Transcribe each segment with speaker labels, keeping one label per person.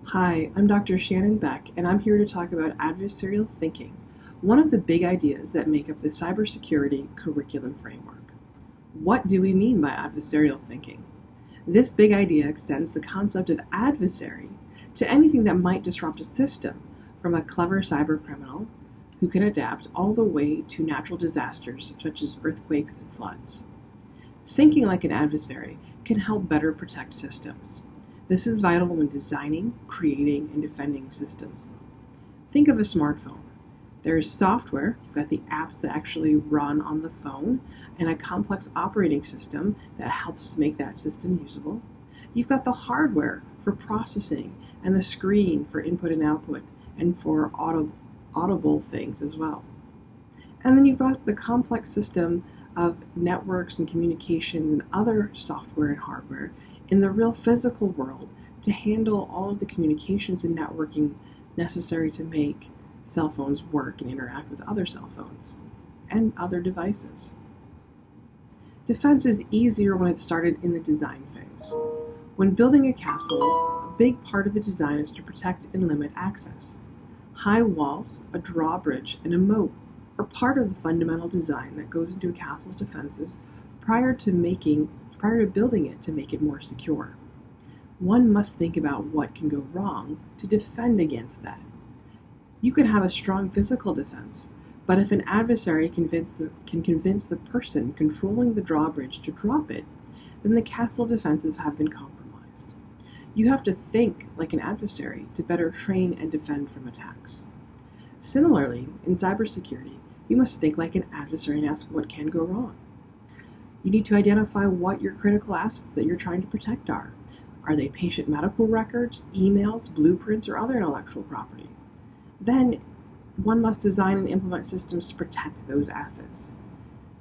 Speaker 1: Hi, I'm Dr. Shannon Beck, and I'm here to talk about adversarial thinking, one of the big ideas that make up the cybersecurity curriculum framework. What do we mean by adversarial thinking? This big idea extends the concept of adversary to anything that might disrupt a system, from a clever cybercriminal who can adapt all the way to natural disasters such as earthquakes and floods. Thinking like an adversary can help better protect systems. This is vital when designing, creating, and defending systems. Think of a smartphone. There's software, you've got the apps that actually run on the phone, and a complex operating system that helps make that system usable. You've got the hardware for processing and the screen for input and output, and for audible things as well. And then you've got the complex system of networks and communication and other software and hardware in the real physical world to handle all of the communications and networking necessary to make cell phones work and interact with other cell phones and other devices. Defense is easier when it's started in the design phase. When building a castle, a big part of the design is to protect and limit access. High walls, a drawbridge, and a moat are part of the fundamental design that goes into a castle's defenses prior to building it to make it more secure. One must think about what can go wrong to defend against that. You could have a strong physical defense, but if an adversary can convince the person controlling the drawbridge to drop it, then the castle defenses have been compromised. You have to think like an adversary to better train and defend from attacks. Similarly, in cybersecurity, you must think like an adversary and ask what can go wrong. You need to identify what your critical assets that you're trying to protect are. Are they patient medical records, emails, blueprints, or other intellectual property? Then one must design and implement systems to protect those assets.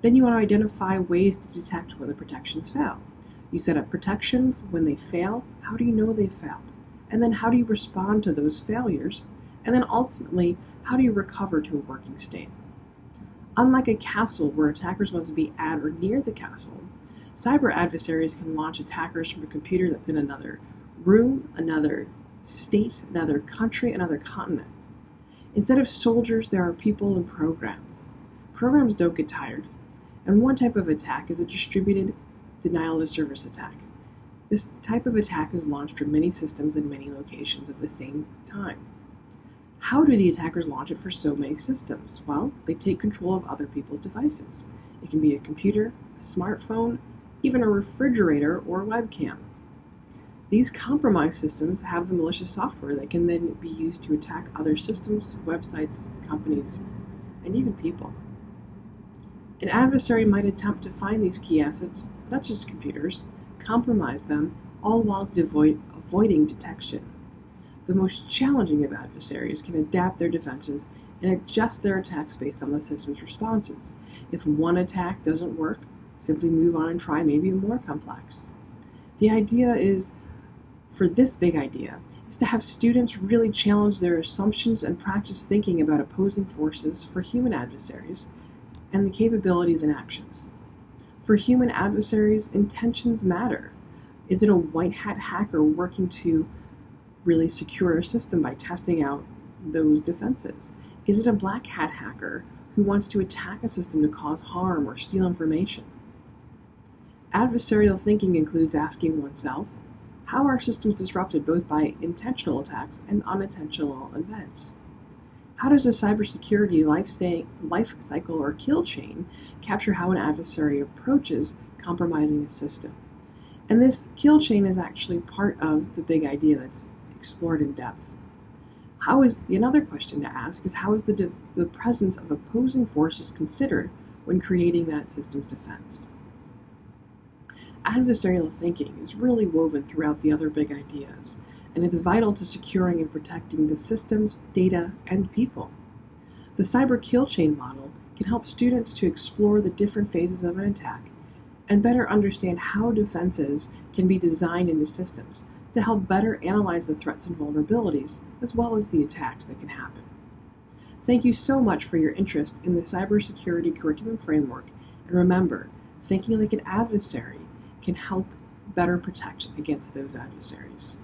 Speaker 1: Then you want to identify ways to detect whether protections fail. You set up protections. When they fail, how do you know they failed? And then how do you respond to those failures? And then ultimately, how do you recover to a working state? Unlike a castle where attackers must be at or near the castle, cyber adversaries can launch attackers from a computer that's in another room, another state, another country, another continent. Instead of soldiers, there are people and programs. Programs don't get tired, and one type of attack is a distributed denial of service attack. This type of attack is launched from many systems in many locations at the same time. How do the attackers launch it for so many systems? Well, they take control of other people's devices. It can be a computer, a smartphone, even a refrigerator or a webcam. These compromised systems have the malicious software that can then be used to attack other systems, websites, companies, and even people. An adversary might attempt to find these key assets, such as computers, compromise them, all while avoiding detection. The most challenging of adversaries can adapt their defenses and adjust their attacks based on the system's responses. If one attack doesn't work, simply move on and try maybe more complex. The idea is, for this big idea, is to have students really challenge their assumptions and practice thinking about opposing forces for human adversaries and the capabilities and actions. For human adversaries, intentions matter. Is it a white hat hacker working to really secure a system by testing out those defenses? Is it a black hat hacker who wants to attack a system to cause harm or steal information? Adversarial thinking includes asking oneself, how are systems disrupted both by intentional attacks and unintentional events? How does a cybersecurity life cycle or kill chain capture how an adversary approaches compromising a system? And this kill chain is actually part of the big idea that's explored in depth. Another question to ask is, how is the presence of opposing forces considered when creating that system's defense? Adversarial thinking is really woven throughout the other big ideas, and it's vital to securing and protecting the systems, data, and people. The cyber kill chain model can help students to explore the different phases of an attack and better understand how defenses can be designed into systems to help better analyze the threats and vulnerabilities, as well as the attacks that can happen. Thank you so much for your interest in the cybersecurity curriculum framework, and remember, thinking like an adversary can help better protect against those adversaries.